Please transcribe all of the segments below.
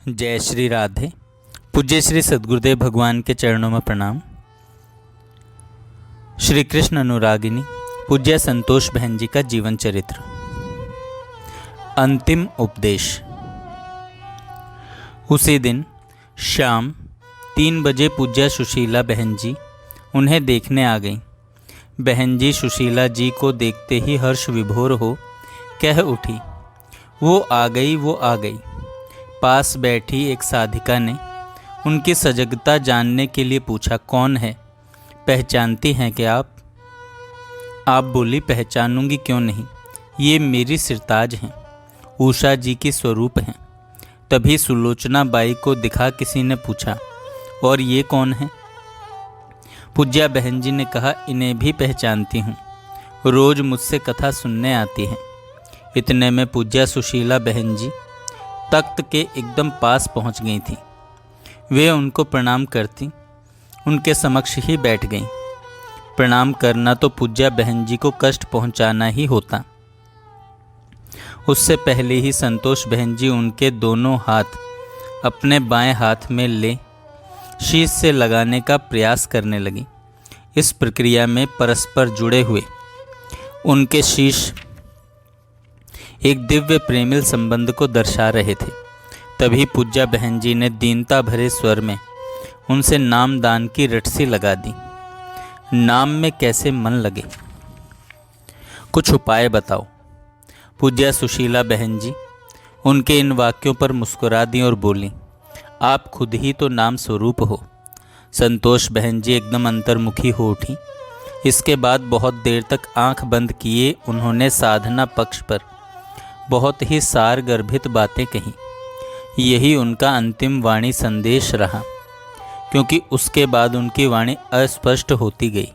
जय श्री राधे। पूज्य श्री सद्गुरुदेव भगवान के चरणों में प्रणाम। श्री कृष्ण अनुरागिनी पूज्य संतोष बहन जी का जीवन चरित्र। अंतिम उपदेश। उसी दिन शाम 3 बजे पूज्य सुशीला बहन जी उन्हें देखने आ गईं। बहन जी सुशीला जी को देखते ही हर्ष विभोर हो कह उठी, वो आ गई, वो आ गई। पास बैठी एक साधिका ने उनकी सजगता जानने के लिए पूछा, कौन है, पहचानती हैं क्या आप? आप बोली, पहचानूंगी क्यों नहीं, ये मेरी सिरताज हैं, उषा जी की स्वरूप हैं। तभी सुलोचना बाई को दिखा किसी ने पूछा, और ये कौन है? पूज्या बहन जी ने कहा, इन्हें भी पहचानती हूँ, रोज मुझसे कथा सुनने आती हैं। इतने में पूज्या सुशीला बहन जी तख्त के एकदम पास पहुंच गई थी। वे उनको प्रणाम करती उनके समक्ष ही बैठ गईं। प्रणाम करना तो पूज्या बहन जी को कष्ट पहुंचाना ही होता। उससे पहले ही संतोष बहन जी उनके दोनों हाथ अपने बाएं हाथ में ले शीश से लगाने का प्रयास करने लगी। इस प्रक्रिया में परस्पर जुड़े हुए उनके शीश एक दिव्य प्रेमिल संबंध को दर्शा रहे थे। तभी पूज्या बहन जी ने दीनता भरे स्वर में उनसे नामदान की रटसी लगा दी। नाम में कैसे मन लगे, कुछ उपाय बताओ। पूज्या सुशीला बहन जी उनके इन वाक्यों पर मुस्कुरा दी और बोली, आप खुद ही तो नाम स्वरूप हो। संतोष बहन जी एकदम अंतर्मुखी हो उठी। इसके बाद बहुत देर तक आंख बंद किए उन्होंने साधना पक्ष पर बहुत ही सार गर्भित बातें कहीं। यही उनका अंतिम वाणी संदेश रहा, क्योंकि उसके बाद उनकी वाणी अस्पष्ट होती गई।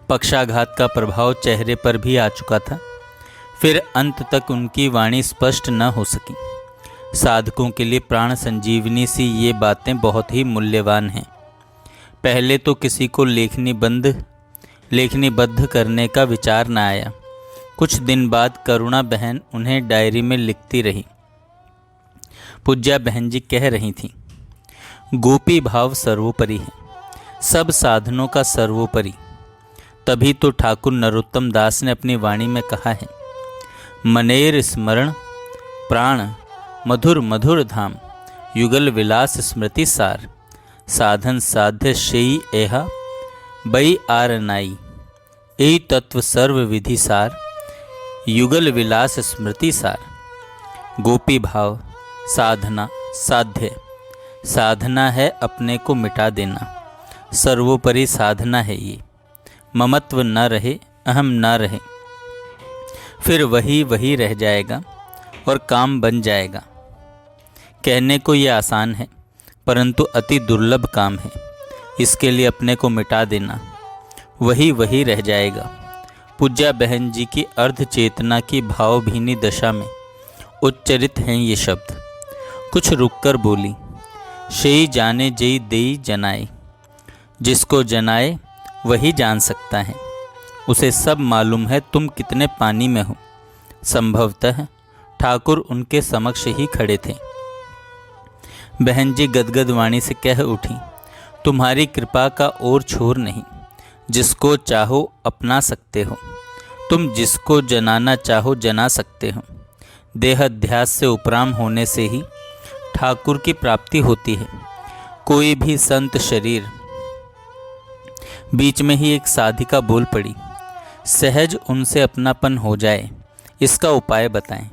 पक्षाघात का प्रभाव चेहरे पर भी आ चुका था। फिर अंत तक उनकी वाणी स्पष्ट न हो सकी। साधकों के लिए प्राण संजीवनी सी ये बातें बहुत ही मूल्यवान हैं। पहले तो किसी को लेखनीबद्ध करने का विचार न आया। कुछ दिन बाद करुणा बहन उन्हें डायरी में लिखती रही। पूज्या बहन जी कह रही थीं, गोपी भाव सर्वोपरि है, सब साधनों का सर्वोपरि। तभी तो ठाकुर नरोत्तम दास ने अपनी वाणी में कहा है, मनेर स्मरण प्राण मधुर मधुर धाम, युगल विलास स्मृति सार, साधन साध्य शेई एहा बई आर नाई, ए तत्व सर्व विधि सार, युगल विलास स्मृति सार। गोपी भाव साधना साध्य। साधना है अपने को मिटा देना, सर्वोपरि साधना है ये। ममत्व न रहे, अहम न रहे, फिर वही रह जाएगा और काम बन जाएगा। कहने को ये आसान है, परंतु अति दुर्लभ काम है। इसके लिए अपने को मिटा देना, वही रह जाएगा। पूज्या बहन जी की अर्ध चेतना की भावभीनी दशा में उच्चरित हैं ये शब्द। कुछ रुककर बोली, शेई जाने जई देई जनाए। जिसको जनाए वही जान सकता है, उसे सब मालूम है तुम कितने पानी में हो। संभवतः ठाकुर उनके समक्ष ही खड़े थे। बहन जी गदगद वाणी से कह उठी, तुम्हारी कृपा का और छोर नहीं, जिसको चाहो अपना सकते हो, तुम जिसको जनाना चाहो जना सकते हो। देहाध्यास से उपराम होने से ही ठाकुर की प्राप्ति होती है। कोई भी संत शरीर। बीच में ही एक साधिका बोल पड़ी, सहज उनसे अपनापन हो जाए, इसका उपाय बताएं।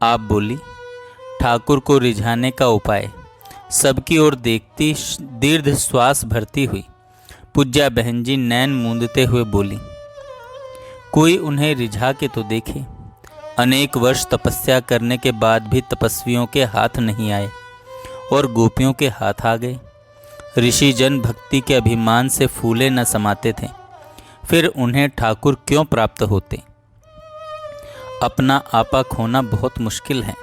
आप बोली, ठाकुर को रिझाने का उपाय। सबकी ओर देखती दीर्घ श्वास भरती हुई पूज्या बहन जी नैन मूंदते हुए बोली, कोई उन्हें रिझा के तो देखे। अनेक वर्ष तपस्या करने के बाद भी तपस्वियों के हाथ नहीं आए और गोपियों के हाथ आ गए। ऋषि जन भक्ति के अभिमान से फूले न समाते थे, फिर उन्हें ठाकुर क्यों प्राप्त होते? अपना आपा खोना बहुत मुश्किल है।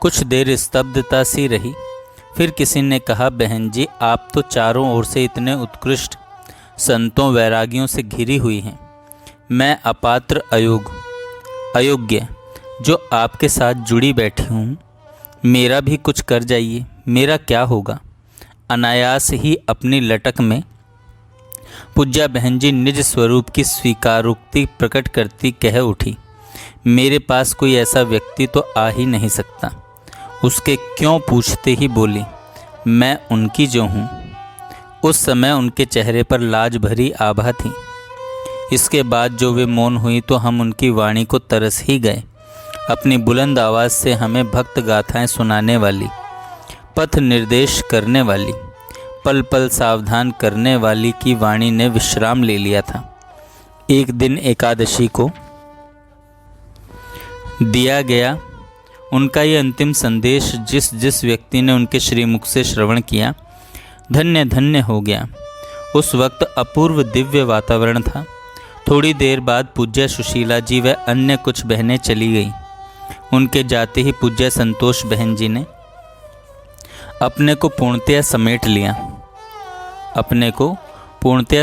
कुछ देर स्तब्धता सी रही। फिर किसी ने कहा, बहन जी आप तो चारों ओर से इतने उत्कृष्ट संतों वैरागियों से घिरी हुई हैं। मैं अपात्र अयोग्य जो आपके साथ जुड़ी बैठी हूँ, मेरा भी कुछ कर जाइए, मेरा क्या होगा। अनायास ही अपनी लटक में पूज्या बहन जी निज स्वरूप की स्वीकारोक्ति प्रकट करती कह उठी, मेरे पास कोई ऐसा व्यक्ति तो आ ही नहीं सकता। उसके क्यों पूछते ही बोली, मैं उनकी जो हूँ। उस समय उनके चेहरे पर लाज भरी आभा थी। इसके बाद जो वे मौन हुई तो हम उनकी वाणी को तरस ही गए। अपनी बुलंद आवाज़ से हमें भक्त गाथाएं सुनाने वाली, पथ निर्देश करने वाली, पल पल सावधान करने वाली की वाणी ने विश्राम ले लिया था। एक दिन एकादशी को दिया गया उनका ये अंतिम संदेश जिस जिस व्यक्ति ने उनके श्रीमुख से श्रवण किया, धन्य धन्य हो गया। उस वक्त अपूर्व दिव्य वातावरण था। थोड़ी देर बाद पूज्य सुशीला जी व अन्य कुछ बहनें चली गईं। उनके जाते ही पूज्य संतोष बहन जी ने अपने को पूर्णतया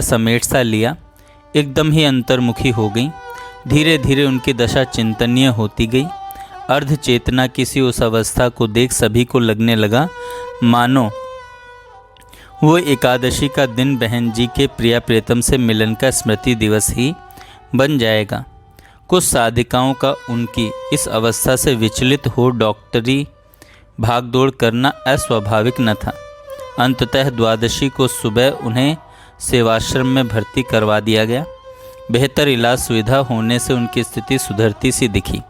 समेट सा लिया। एकदम ही अंतर्मुखी हो गई। धीरे धीरे उनकी दशा चिंतनीय होती गई। अर्ध चेतना किसी उस अवस्था को देख सभी को लगने लगा मानो वो एकादशी का दिन बहन जी के प्रिया प्रीतम से मिलन का स्मृति दिवस ही बन जाएगा। कुछ साधिकाओं का उनकी इस अवस्था से विचलित हो डॉक्टरी भागदौड़ करना अस्वाभाविक न था। अंततः द्वादशी को सुबह उन्हें सेवाश्रम में भर्ती करवा दिया गया। बेहतर इलाज सुविधा होने से उनकी स्थिति सुधरती सी दिखी।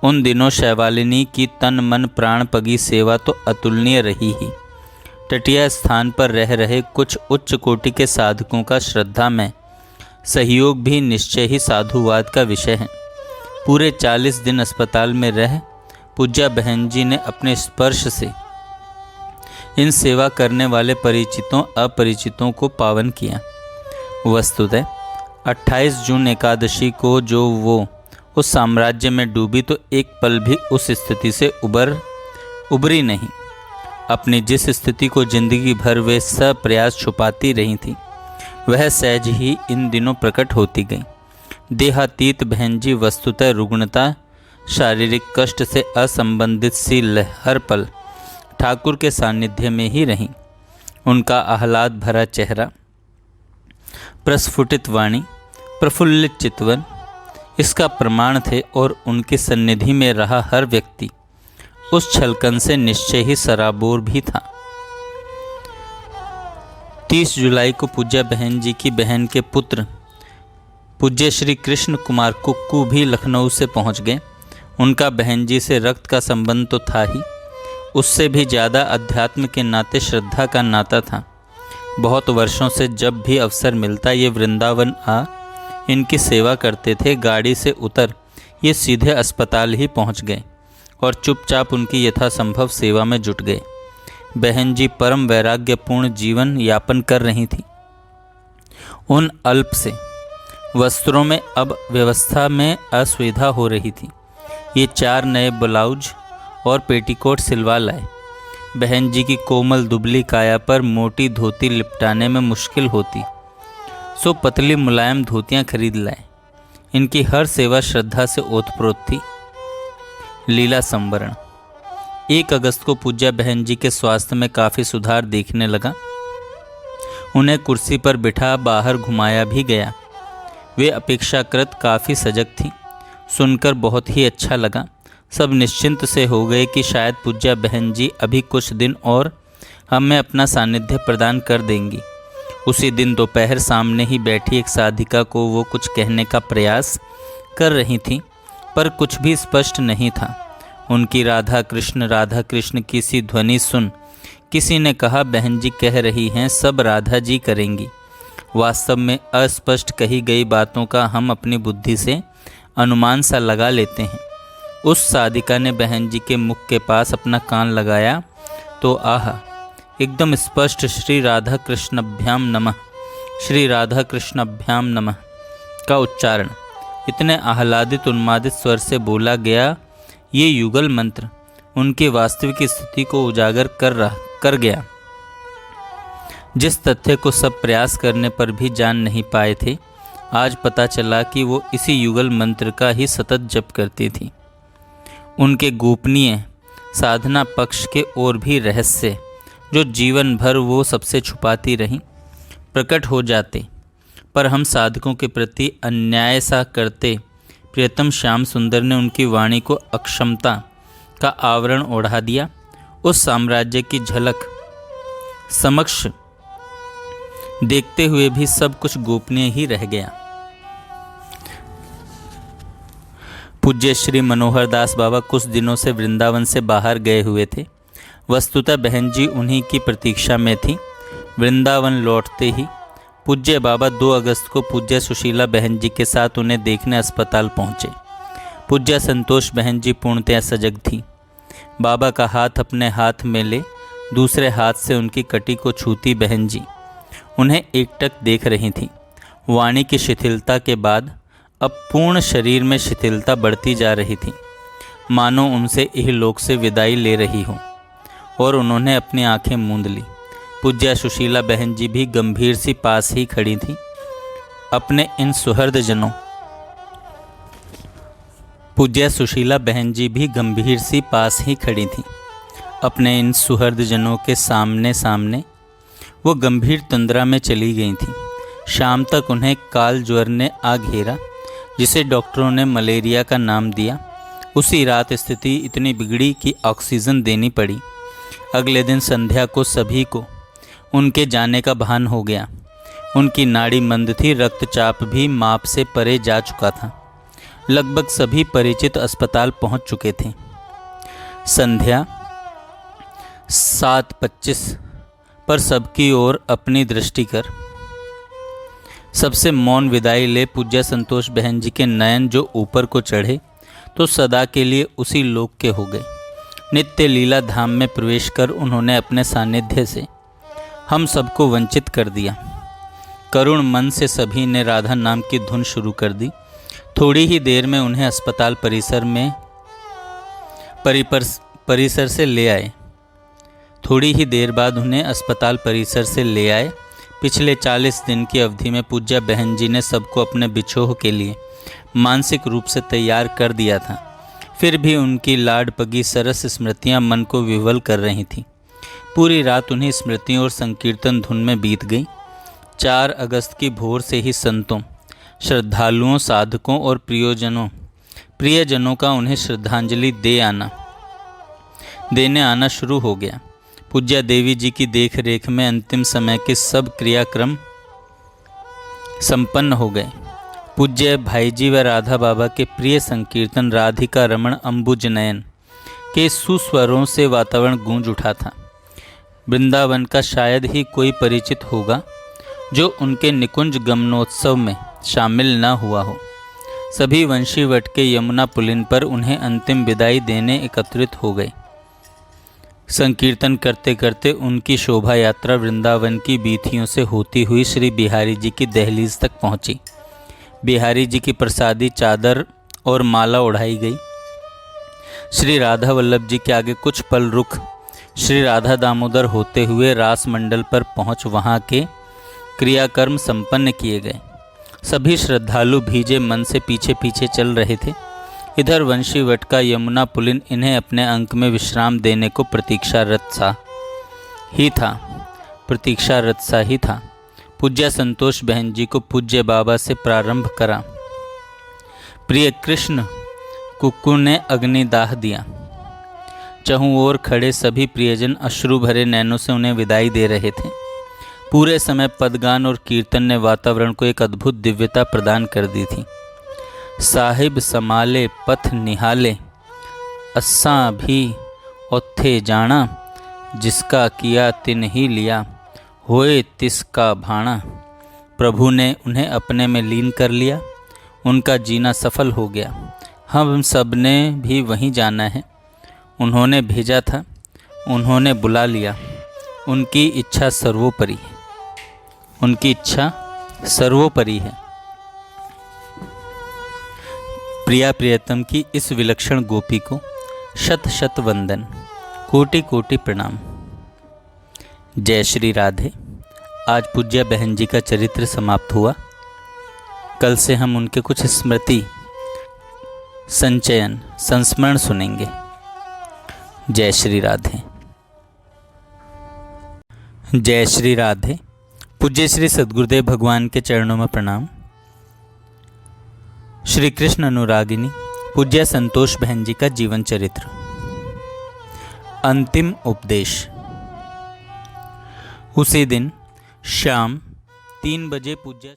उन दिनों शैवालिनी की तन मन प्राण पगी सेवा तो अतुलनीय रही ही। तटीय स्थान पर रह रहे कुछ उच्च कोटि के साधकों का श्रद्धा में सहयोग भी निश्चय ही साधुवाद का विषय है। पूरे 40 दिन अस्पताल में रह पूज्या बहन जी ने अपने स्पर्श से इन सेवा करने वाले परिचितों अपरिचितों को पावन किया। वस्तुतः 28 जून एकादशी को जो वो उस साम्राज्य में डूबी तो एक पल भी उस स्थिति से उबरी नहीं। अपनी जिस स्थिति को जिंदगी भर वे सप्रयास छुपाती रही थी वह सहज ही इन दिनों प्रकट होती गई। देहातीत बहन जी वस्तुतः रुग्णता शारीरिक कष्ट से असंबंधित सी हर पल ठाकुर के सानिध्य में ही रहीं। उनका आह्लाद भरा चेहरा, प्रस्फुटित वाणी, प्रफुल्लित चितवन इसका प्रमाण थे और उनकी सन्निधि में रहा हर व्यक्ति उस छलकन से निश्चय ही सराबोर भी था। 30 जुलाई को पूज्या बहन जी की बहन के पुत्र पूज्य श्री कृष्ण कुमार कुक्कू भी लखनऊ से पहुंच गए। उनका बहन जी से रक्त का संबंध तो था ही, उससे भी ज़्यादा अध्यात्म के नाते श्रद्धा का नाता था। बहुत वर्षों से जब भी अवसर मिलता ये वृंदावन आ इनकी सेवा करते थे। गाड़ी से उतर ये सीधे अस्पताल ही पहुंच गए और चुपचाप उनकी यथासंभव सेवा में जुट गए। बहन जी परम वैराग्यपूर्ण जीवन यापन कर रही थी। उन अल्प से वस्त्रों में अब व्यवस्था में असुविधा हो रही थी। ये 4 नए ब्लाउज और पेटीकोट सिलवा लाए। बहन जी की कोमल दुबली काया पर मोटी धोती लिपटाने में मुश्किल होती, सो पतली मुलायम धोतियाँ खरीद लाए। इनकी हर सेवा श्रद्धा से ओतप्रोत थी। लीला संवरण 1 अगस्त को पूज्या बहन जी के स्वास्थ्य में काफ़ी सुधार देखने लगा। उन्हें कुर्सी पर बिठा बाहर घुमाया भी गया। वे अपेक्षाकृत काफ़ी सजग थीं। सुनकर बहुत ही अच्छा लगा। सब निश्चिंत से हो गए कि शायद पूज्या बहन जी अभी कुछ दिन और हमें अपना सानिध्य प्रदान कर देंगी। उसी दिन दोपहर सामने ही बैठी एक साधिका को वो कुछ कहने का प्रयास कर रही थी, पर कुछ भी स्पष्ट नहीं था। उनकी राधा कृष्ण की सी ध्वनि सुन किसी ने कहा, बहन जी कह रही हैं सब राधा जी करेंगी। वास्तव में अस्पष्ट कही गई बातों का हम अपनी बुद्धि से अनुमान सा लगा लेते हैं। उस साधिका ने बहन जी के मुख के पास अपना कान लगाया तो आह, एकदम स्पष्ट श्री राधा कृष्णभ्याम नमः, श्री राधा कृष्णभ्याम नमः का उच्चारण इतने आह्लादित उन्मादित स्वर से बोला गया। ये युगल मंत्र उनकी वास्तविक स्थिति को उजागर कर गया, जिस तथ्य को सब प्रयास करने पर भी जान नहीं पाए थे। आज पता चला कि वो इसी युगल मंत्र का ही सतत जप करती थी। उनके गोपनीय साधना पक्ष के और भी रहस्य जो जीवन भर वो सबसे छुपाती रहीं प्रकट हो जाते, पर हम साधकों के प्रति अन्याय सा करते। प्रियतम श्याम सुंदर ने उनकी वाणी को अक्षमता का आवरण ओढ़ा दिया। उस साम्राज्य की झलक समक्ष देखते हुए भी सब कुछ गोपनीय ही रह गया। पूज्य श्री मनोहर दास बाबा कुछ दिनों से वृंदावन से बाहर गए हुए थे। वस्तुतः बहन जी उन्हीं की प्रतीक्षा में थी। वृंदावन लौटते ही पूज्य बाबा 2 अगस्त को पूज्य सुशीला बहन जी के साथ उन्हें देखने अस्पताल पहुँचे। पूज्य संतोष बहन जी पूर्णतया सजग थी। बाबा का हाथ अपने हाथ में ले दूसरे हाथ से उनकी कटी को छूती बहन जी उन्हें एकटक देख रही थी। वाणी की शिथिलता के बाद अब पूर्ण शरीर में शिथिलता बढ़ती जा रही थी, मानो उनसे इहलोक से विदाई ले रही हो, और उन्होंने अपनी आंखें मूंद ली। पूज्या सुशीला बहन जी भी गंभीर सी पास ही खड़ी थी। अपने इन सुहृदजनों पूज्या सुशीला बहन जी भी गंभीर सी पास ही खड़ी थी। अपने इन सुहृदजनों के सामने सामने वो गंभीर तंद्रा में चली गई थी। शाम तक उन्हें काल ज्वर ने आ घेरा, जिसे डॉक्टरों ने मलेरिया का नाम दिया। उसी रात स्थिति इतनी बिगड़ी कि ऑक्सीजन देनी पड़ी। अगले दिन संध्या को सभी को उनके जाने का भान हो गया। उनकी नाड़ी मंद थी, रक्तचाप भी माप से परे जा चुका था। लगभग सभी परिचित अस्पताल पहुंच चुके थे। संध्या 7:25 पर सबकी ओर अपनी दृष्टि कर सबसे मौन विदाई ले पूज्य संतोष बहन जी के नयन जो ऊपर को चढ़े तो सदा के लिए उसी लोक के हो गए। नित्य लीला धाम में प्रवेश कर उन्होंने अपने सानिध्य से हम सबको वंचित कर दिया। करुण मन से सभी ने राधा नाम की धुन शुरू कर दी। थोड़ी ही देर में उन्हें अस्पताल परिसर से ले आए। थोड़ी ही देर बाद उन्हें अस्पताल परिसर से ले आए। पिछले 40 दिन की अवधि में पूज्या बहन जी ने सबको अपने बिछोह के लिए मानसिक रूप से तैयार कर दिया था। फिर भी उनकी लाड पगी सरस स्मृतियां मन को विह्वल कर रही थीं। पूरी रात उन्हीं स्मृतियों और संकीर्तन धुन में बीत गई। 4 अगस्त की भोर से ही संतों, श्रद्धालुओं, साधकों और प्रियजनों का उन्हें श्रद्धांजलि देने आना शुरू हो गया। पूज्या देवी जी की देख रेख में अंतिम समय के सब क्रियाक्रम संपन्न हो गए। पूज्य भाई जी व राधा बाबा के प्रिय संकीर्तन राधिका रमण अंबुज नयन के सुस्वरों से वातावरण गूंज उठा था। वृंदावन का शायद ही कोई परिचित होगा जो उनके निकुंज गमनोत्सव में शामिल न हुआ हो। सभी वंशीवट के यमुना पुलिन पर उन्हें अंतिम विदाई देने एकत्रित हो गए। संकीर्तन करते करते उनकी शोभा यात्रा वृंदावन की बीथियों से होती हुई श्री बिहारी जी की दहलीज तक पहुंची। बिहारी जी की प्रसादी चादर और माला उड़ाई गई। श्री राधा वल्लभ जी के आगे कुछ पल रुक श्री राधा दामोदर होते हुए रास मंडल पर पहुंच वहां के क्रियाकर्म संपन्न किए गए। सभी श्रद्धालु भीजे मन से पीछे पीछे चल रहे थे। इधर वंशीवट का यमुना पुलिन इन्हें अपने अंक में विश्राम देने को प्रतीक्षारत सा ही था। पूज्य संतोष बहन जी को पूज्य बाबा से प्रारंभ करा। प्रिय कृष्ण कुक्कू ने अग्निदाह दिया। चहुं ओर खड़े सभी प्रियजन अश्रु भरे नैनों से उन्हें विदाई दे रहे थे। पूरे समय पदगान और कीर्तन ने वातावरण को एक अद्भुत दिव्यता प्रदान कर दी थी। साहिब समाले पथ निहाले, अस्सां भी ओथे जाना, जिसका किया तिन ही लिया, होए तिसका भाणा। प्रभु ने उन्हें अपने में लीन कर लिया। उनका जीना सफल हो गया। हम सब ने भी वहीं जाना है। उन्होंने भेजा था, उन्होंने बुला लिया। उनकी इच्छा सर्वोपरि है। प्रिया प्रियतम की इस विलक्षण गोपी को शत शत वंदन, कोटि कोटि प्रणाम। जय श्री राधे। आज पूज्या बहन जी का चरित्र समाप्त हुआ। कल से हम उनके कुछ स्मृति संचयन संस्मरण सुनेंगे। जय श्री राधे। जय श्री राधे। पूज्य श्री सद्गुरुदेव भगवान के चरणों में प्रणाम। श्री कृष्ण अनुरागिनी पूज्य संतोष बहन जी का जीवन चरित्र। अंतिम उपदेश। उसी दिन शाम 3 बजे पूज्य